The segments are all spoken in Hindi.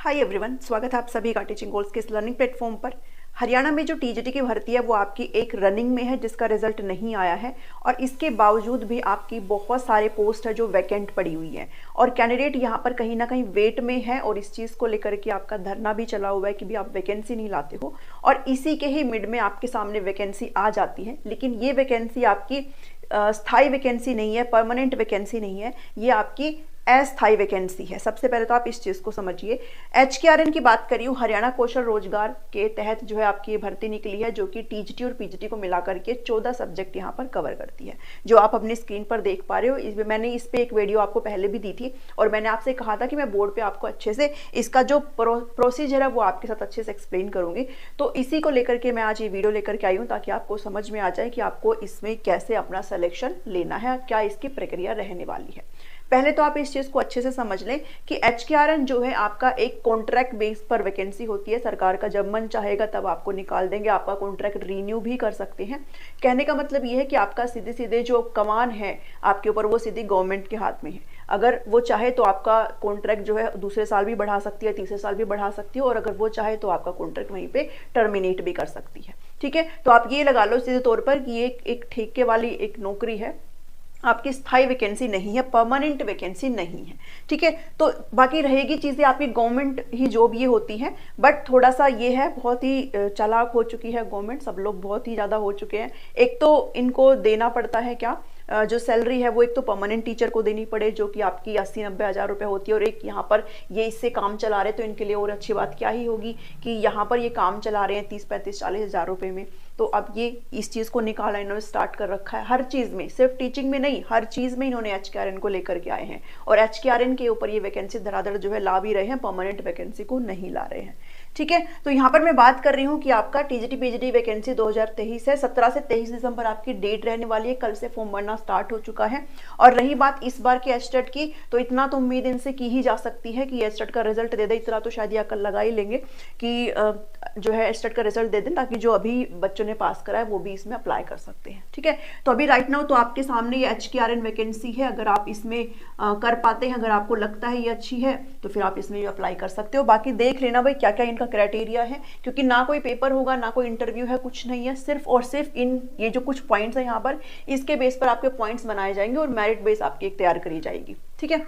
हाय एवरीवन, स्वागत है आप सभी का टीचिंग गोल्स के इस लर्निंग प्लेटफॉर्म पर। हरियाणा में जो टीजीटी की भर्ती है वो आपकी एक रनिंग में है जिसका रिजल्ट नहीं आया है और इसके बावजूद भी आपकी बहुत सारे पोस्ट है जो वैकेंट पड़ी हुई है और कैंडिडेट यहाँ पर कहीं ना कहीं वेट में है और इस चीज़ को लेकर के आपका धरना भी चला हुआ है कि भी आप वैकेंसी नहीं लाते हो और इसी के ही मिड में आपके सामने वैकेंसी आ जाती है। लेकिन ये वैकेंसी आपकी स्थायी वैकेंसी नहीं है, परमानेंट वैकेंसी नहीं है, ये आपकी अस्थायी वैकेंसी है। सबसे पहले तो आप इस चीज़ को समझिए। HKRN की बात करी हूँ, हरियाणा कौशल रोजगार के तहत जो है आपकी ये भर्ती निकली है जो कि टीजीटी और पीजीटी को मिला करके 14 सब्जेक्ट यहाँ पर कवर करती है, जो आप अपनी स्क्रीन पर देख पा रहे हो। मैंने इस पर एक वीडियो आपको पहले भी दी थी और मैंने आपसे कहा था कि मैं बोर्ड पर आपको अच्छे से इसका जो प्रोसीजर है वो आपके साथ अच्छे से एक्सप्लेन करूँगी। तो इसी को लेकर के मैं आज ये वीडियो लेकर के आई हूँ ताकि आपको समझ में आ जाए कि आपको इसमें कैसे अपना सिलेक्शन लेना है, क्या इसकी प्रक्रिया रहने वाली है। पहले तो आप इस चीज़ को अच्छे से समझ लें कि HKRN जो है आपका एक कॉन्ट्रैक्ट बेस पर वैकेंसी होती है। सरकार का जब मन चाहेगा तब आपको निकाल देंगे, आपका कॉन्ट्रैक्ट रीन्यू भी कर सकते हैं। कहने का मतलब ये है कि आपका सीधे सीधे जो कमान है आपके ऊपर वो सीधी गवर्नमेंट के हाथ में है। अगर वो चाहे तो आपका कॉन्ट्रैक्ट जो है दूसरे साल भी बढ़ा सकती है, तीसरे साल भी बढ़ा सकती है और अगर वो चाहे तो आपका कॉन्ट्रैक्ट वहीं पे टर्मिनेट भी कर सकती है। ठीक है, तो आप ये लगा लो सीधे तौर पर कि ये एक ठेके वाली एक नौकरी है, आपकी स्थायी वैकेंसी नहीं है, परमानेंट वैकेंसी नहीं है। ठीक है, तो बाकी रहेगी चीज़ें आपकी गवर्नमेंट ही जॉब ये होती है, बट थोड़ा सा ये है, बहुत ही चालाक हो चुकी है गवर्नमेंट, सब लोग बहुत ही ज़्यादा हो चुके हैं। एक तो इनको देना पड़ता है क्या, जो सैलरी है वो एक तो परमानेंट टीचर को देनी पड़े जो कि आपकी 80-90 हज़ार रुपये होती है और एक यहाँ पर ये इससे काम चला रहे तो इनके लिए और अच्छी बात क्या ही होगी कि यहाँ पर ये काम चला रहे हैं 30-35-40 हज़ार रुपये में। तो अब ये इस चीज़ को निकाला इन्होंने स्टार्ट कर रखा है हर चीज़ में, सिर्फ टीचिंग में नहीं, हर चीज़ में इन्होंने HKRN को लेकर के आए हैं और HKRN के ऊपर ये वैकेंसी धड़ाधड़ जो है ला भी रहे हैं, परमानेंट वैकेंसी को नहीं ला रहे हैं। ठीक है, तो यहाँ पर मैं बात कर रही हूँ कि आपका टीजीटी पीजीटी वैकेंसी 2023 है, 17 से 23 दिसंबर आपकी डेट रहने वाली है। कल से फॉर्म भरना स्टार्ट हो चुका है और रही बात इस बार की एचटेट की, तो इतना तो उम्मीद इनसे की ही जा सकती है कि एचटेट का रिजल्ट दे दे। इतना तो शायद ये कल लगा ही लेंगे कि जो है एचटेट का रिजल्ट दे दें ताकि जो अभी बच्चों ने पास करा है वो भी इसमें अप्लाई कर सकते हैं। ठीक है, तो अभी राइट नाउ तो आपके सामने ये HKRN वैकेंसी है। अगर आप इसमें कर पाते हैं, अगर आपको लगता है ये अच्छी है तो फिर आप इसमें भी अप्लाई कर सकते हो। बाकी देख लेना भाई क्या क्या इनका क्राइटेरिया है, क्योंकि ना कोई पेपर होगा ना कोई इंटरव्यू है, कुछ नहीं है, सिर्फ और सिर्फ इन ये जो कुछ पॉइंट्स है यहाँ पर, इसके बेस पर आपके पॉइंट्स बनाए जाएंगे और मेरिट बेस आपकी एक तैयार करी जाएगी। ठीक है,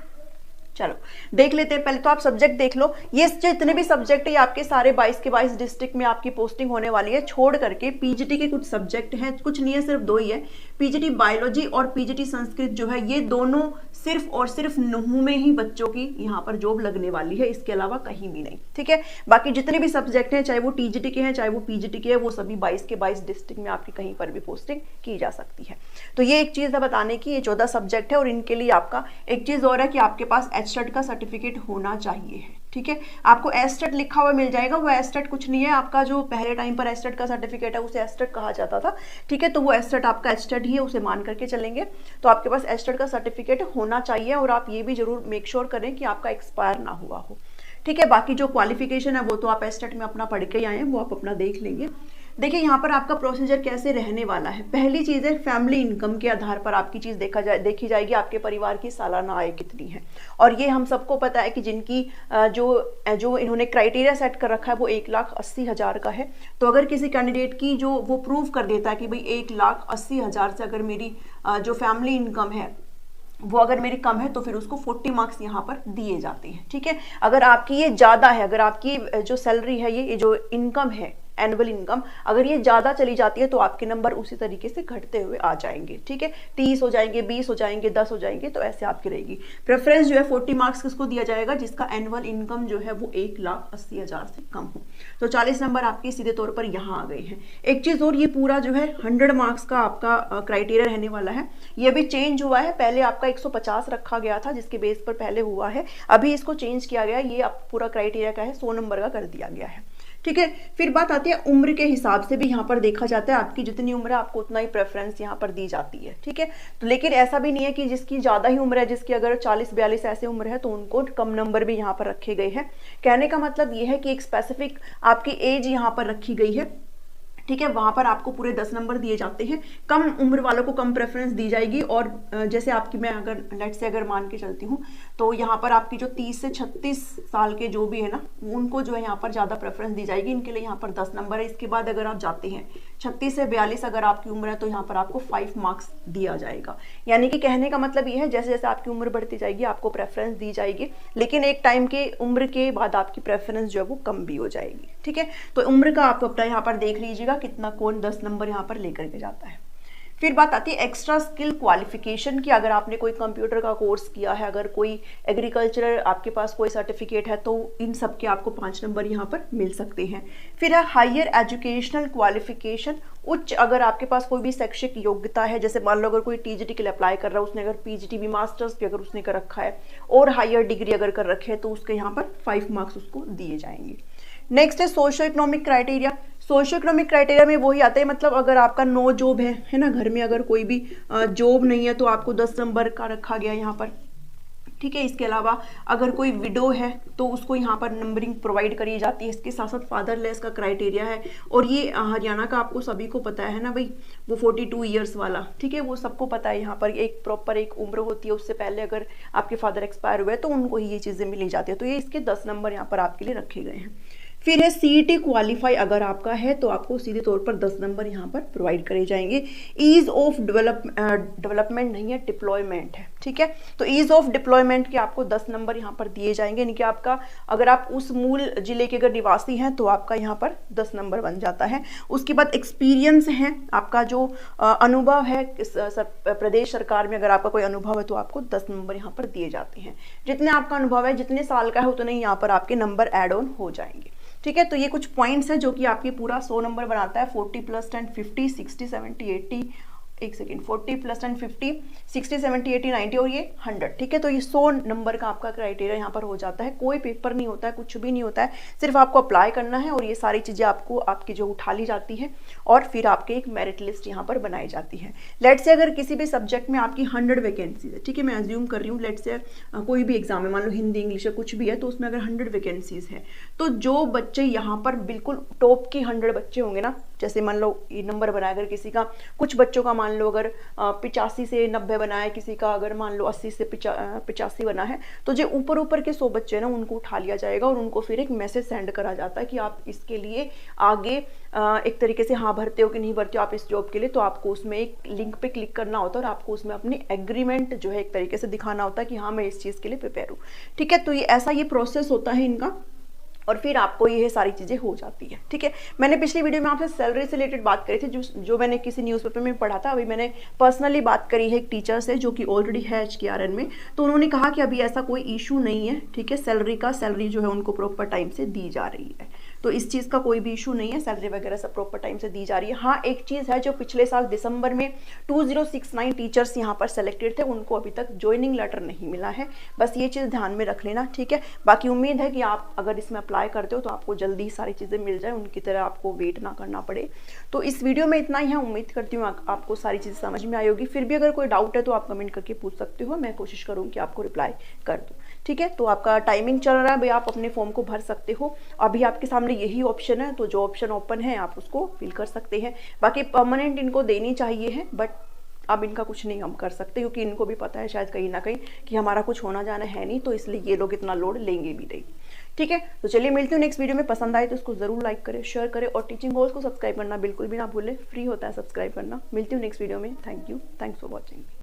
चलो देख लेते हैं। पहले तो आप सब्जेक्ट देख लो, ये जितने भी सब्जेक्ट है आपके सारे 22 के 22 डिस्ट्रिक्ट में आपकी पोस्टिंग होने वाली है, छोड़ करके पीजीटी के कुछ सब्जेक्ट हैं, कुछ नहीं है, सिर्फ 2 ही है। पीजीटी बायोलॉजी और पीजीटी संस्कृत जो है ये दोनों सिर्फ और सिर्फ नूहू में ही बच्चों की यहाँ पर जॉब लगने वाली है, इसके अलावा कहीं भी नहीं। ठीक है, बाकी जितने भी सब्जेक्ट हैं चाहे वो टीजीटी के हैं चाहे वो पीजीटी के हैं, वो सभी 22 के 22 डिस्ट्रिक्ट में आपकी कहीं पर भी पोस्टिंग की जा सकती है। तो ये एक चीज है बताने की, ये 14 सब्जेक्ट है और इनके लिए आपका एक चीज और है कि आपके पास HTET का सर्टिफिकेट होना चाहिए है। ठीक है, आपको HTET लिखा हुआ मिल जाएगा, वो HTET कुछ नहीं है, आपका जो पहले टाइम पर HTET का सर्टिफिकेट है उसे HTET कहा जाता था। ठीक है, तो वो HTET आपका HTET ही है, उसे मान करके चलेंगे। तो आपके पास HTET का सर्टिफिकेट होना चाहिए और आप ये भी जरूर मेक श्योर करें कि आपका एक्सपायर ना हुआ हो। ठीक है, बाकी जो क्वालिफिकेशन है वो तो आप HTET में अपना पढ़ के ही आए हैं, वो आप अपना देख लेंगे। देखिए यहाँ पर आपका प्रोसीजर कैसे रहने वाला है। पहली चीज़ है फैमिली इनकम के आधार पर आपकी चीज़ देखी जाएगी, आपके परिवार की सालाना आय कितनी है। और ये हम सबको पता है कि जिनकी जो इन्होंने क्राइटेरिया सेट कर रखा है वो 1,80,000 का है। तो अगर किसी कैंडिडेट की जो वो प्रूव कर देता है कि भाई 1,80,000 से अगर मेरी जो फैमिली इनकम है वो अगर मेरी कम है तो फिर उसको 40 मार्क्स यहाँ पर दिए जाते हैं। ठीक है, अगर आपकी ये ज़्यादा है, अगर आपकी जो सैलरी है ये जो इनकम है एनुअल इनकम अगर ये ज़्यादा चली जाती है तो आपके नंबर उसी तरीके से घटते हुए आ जाएंगे। ठीक है, 30 हो जाएंगे, 20 हो जाएंगे, 10 हो जाएंगे, तो ऐसे आपकी रहेगी। प्रेफरेंस जो है 40 मार्क्स किसको दिया जाएगा, जिसका एनुअल इनकम जो है वो 1,80,000 से कम हो। तो 40 नंबर आपके सीधे तौर पर यहाँ आ गए हैं। एक चीज़ और, ये पूरा जो है 100 मार्क्स का आपका क्राइटेरिया रहने वाला है। ये अभी चेंज हुआ है, पहले आपका 150 रखा गया था जिसके बेस पर पहले हुआ है, अभी इसको चेंज किया गया। ये अब पूरा क्राइटेरिया का है 100 नंबर का कर दिया गया है। ठीक है, फिर बात आती है उम्र के हिसाब से भी यहाँ पर देखा जाता है, आपकी जितनी उम्र है आपको उतना ही प्रेफरेंस यहाँ पर दी जाती है। ठीक है, तो लेकिन ऐसा भी नहीं है कि जिसकी ज़्यादा ही उम्र है, जिसकी अगर 40-42 ऐसे उम्र है तो उनको कम नंबर भी यहाँ पर रखे गए हैं। कहने का मतलब ये है कि एक स्पेसिफिक आपकी एज यहाँ पर रखी गई है। ठीक है, वहां पर आपको पूरे 10 नंबर दिए जाते हैं, कम उम्र वालों को कम प्रेफरेंस दी जाएगी। और जैसे आपकी मैं अगर लेट से अगर मान के चलती हूँ तो यहाँ पर आपकी जो 30 से 36 साल के जो भी है ना, उनको जो है यहाँ पर ज़्यादा प्रेफरेंस दी जाएगी, इनके लिए यहाँ पर 10 नंबर है। इसके बाद अगर आप जाते हैं 36 से 42 अगर आपकी उम्र है तो यहाँ पर आपको 5 मार्क्स दिया जाएगा। यानी कि कहने का मतलब ये है जैसे जैसे आपकी उम्र बढ़ती जाएगी आपको प्रेफरेंस दी जाएगी, लेकिन एक टाइम के उम्र के बाद आपकी प्रेफरेंस जो है वो कम भी हो जाएगी। ठीक है, तो उम्र का आप अपना यहाँ पर देख लीजिएगा कितना कौन 10 नंबर यहाँ पर लेकर के जाता है। फिर बात आती है एक्स्ट्रा स्किल क्वालिफिकेशन की। अगर आपने कोई कंप्यूटर का कोर्स किया है, अगर कोई एग्रीकल्चर आपके पास कोई सर्टिफिकेट है, तो इन सब के आपको 5 नंबर यहाँ पर मिल सकते हैं। फिर है हायर एजुकेशनल क्वालिफिकेशन, उच्च अगर आपके पास कोई भी शैक्षिक योग्यता है, जैसे मान लो अगर कोई टीजीटी के लिए अप्लाई कर रहा है, उसने अगर पीजीटी भी मास्टर्स भी अगर उसने कर रखा है और हायर डिग्री अगर कर रखे है तो उसके यहाँ पर 5 मार्क्स उसको दिए जाएंगे। नेक्स्ट है socio economic criteria. Socio economic criteria में वही आता है, मतलब अगर आपका नो जॉब है ना, घर में अगर कोई भी जॉब नहीं है तो आपको 10 नंबर का रखा गया यहाँ पर। ठीक है, इसके अलावा अगर कोई विडो है तो उसको यहाँ पर नंबरिंग प्रोवाइड करी जाती है। इसके साथ साथ फादरलेस का क्राइटेरिया है, और ये हरियाणा का आपको सभी को पता है ना भाई, वो 42 ईयर्स वाला। ठीक है, वो सबको पता है। यहाँ पर एक प्रॉपर एक उम्र होती है, उससे पहले अगर आपके फादर एक्सपायर हुए तो उनको ही ये चीज़ें मिली जाती है। तो ये इसके 10 नंबर यहाँ पर आपके लिए रखे गए हैं। फिर है सीईटी क्वालिफाई अगर आपका है तो आपको सीधे तौर पर 10 नंबर यहाँ पर प्रोवाइड करे जाएंगे। ईज ऑफ डेवलपमेंट नहीं है, डिप्लॉयमेंट है। ठीक है, तो ईज ऑफ डिप्लॉयमेंट के आपको 10 नंबर यहाँ पर दिए जाएंगे, यानी कि आपका अगर आप उस मूल जिले के अगर निवासी हैं तो आपका यहाँ पर 10 नंबर बन जाता है। उसके बाद एक्सपीरियंस है, आपका जो अनुभव है प्रदेश सरकार में, अगर आपका कोई अनुभव है तो आपको 10 नंबर यहाँ पर दिए जाते हैं। जितने आपका अनुभव है, जितने साल का है, उतने ही यहाँ पर आपके नंबर एड ऑन हो जाएंगे। ठीक है, तो ये कुछ पॉइंट्स है जो कि आपके पूरा 100 नंबर बनाता है। 40 + 10 50 60 70 80 एक सेकेंड 40 + 10 50 60 70 80 90 और ये 100। ठीक है, तो ये 100 नंबर का आपका क्राइटेरिया यहाँ पर हो जाता है। कोई पेपर नहीं होता है, कुछ भी नहीं होता है, सिर्फ आपको अप्लाई करना है और ये सारी चीज़ें आपको आपकी जो उठा ली जाती है और फिर आपके एक मेरिट लिस्ट यहाँ पर बनाई जाती है। लेट से अगर किसी भी सब्जेक्ट में आपकी 100 वैकेंसीज है, ठीक है, मैं अज्यूम कर रही हूँ, लेट से कोई भी एग्जाम है, मान लो हिंदी इंग्लिश है कुछ भी है, तो उसमें अगर 100 वैकेंसीज है तो जो बच्चे यहाँ पर बिल्कुल टॉप की 100 बच्चे होंगे ना, जैसे मान लो ये नंबर बनाया अगर किसी का, कुछ बच्चों का मान लो अगर 85 से 90 बना है, किसी का अगर मान लो 80 से 85 बना है, तो जो ऊपर ऊपर के 100 बच्चे ना उनको उठा लिया जाएगा और उनको फिर एक मैसेज सेंड करा जाता है कि आप इसके लिए आगे एक तरीके से हाँ भरते हो कि नहीं भरते हो आप इस जॉब के लिए। तो आपको उसमें एक लिंक पे क्लिक करना होता है और आपको उसमें अपनी एग्रीमेंट जो है एक तरीके से दिखाना होता है कि हाँ मैं इस चीज़ के लिए प्रिपेयर हूँ। ठीक है, तो ये ऐसा ये प्रोसेस होता है इनका और फिर आपको ये सारी चीज़ें हो जाती है। ठीक है, मैंने पिछली वीडियो में आपसे सैलरी से रिलेटेड बात करी थी, जो मैंने किसी न्यूज़पेपर में पढ़ा था। अभी मैंने पर्सनली बात करी है एक टीचर से जो कि ऑलरेडी है HKRN में, तो उन्होंने कहा कि अभी ऐसा कोई इशू नहीं है। ठीक है, सैलरी जो है उनको प्रॉपर टाइम से दी जा रही है, तो इस चीज़ का कोई भी इशू नहीं है, सैलरी वगैरह सब प्रॉपर टाइम से दी जा रही है। हाँ, एक चीज़ है जो पिछले साल दिसंबर में 2069 टीचर्स यहाँ पर सेलेक्टेड थे, उनको अभी तक ज्वाइनिंग लेटर नहीं मिला है, बस ये चीज़ ध्यान में रख लेना। ठीक है, बाकी उम्मीद है कि आप अगर इसमें अप्लाई करते हो तो आपको जल्दी सारी चीज़ें मिल जाए, उनकी तरह आपको वेट ना करना पड़े। तो इस वीडियो में इतना ही है, उम्मीद करती हूँ आपको सारी चीज़ें समझ में आई होगी। फिर भी अगर कोई डाउट है तो आप कमेंट करके पूछ सकते हो, मैं कोशिश करूँगी कि आपको रिप्लाई कर दूँ। ठीक है, तो आपका टाइमिंग चल रहा है भाई, आप अपने फॉर्म को भर सकते हो। अभी आपके सामने यही ऑप्शन है, तो जो ऑप्शन ओपन है आप उसको फिल कर सकते हैं। बाकी परमानेंट इनको देनी चाहिए है, बट अब इनका कुछ नहीं हम कर सकते क्योंकि इनको भी पता है शायद कहीं ना कहीं कि हमारा कुछ होना जाना है नहीं, तो इसलिए ये लोग इतना लोड लेंगे भी नहीं। ठीक है, तो चलिए मिलती हूँ नेक्स्ट वीडियो में। पसंद आए तो इसको जरूर लाइक करें, शेयर करें और टीचिंग गोल्स को सब्सक्राइब करना बिल्कुल भी ना भूलें, फ्री होता है सब्सक्राइब करना। मिलती हूँ नेक्स्ट वीडियो में। Thank you, thanks for watching.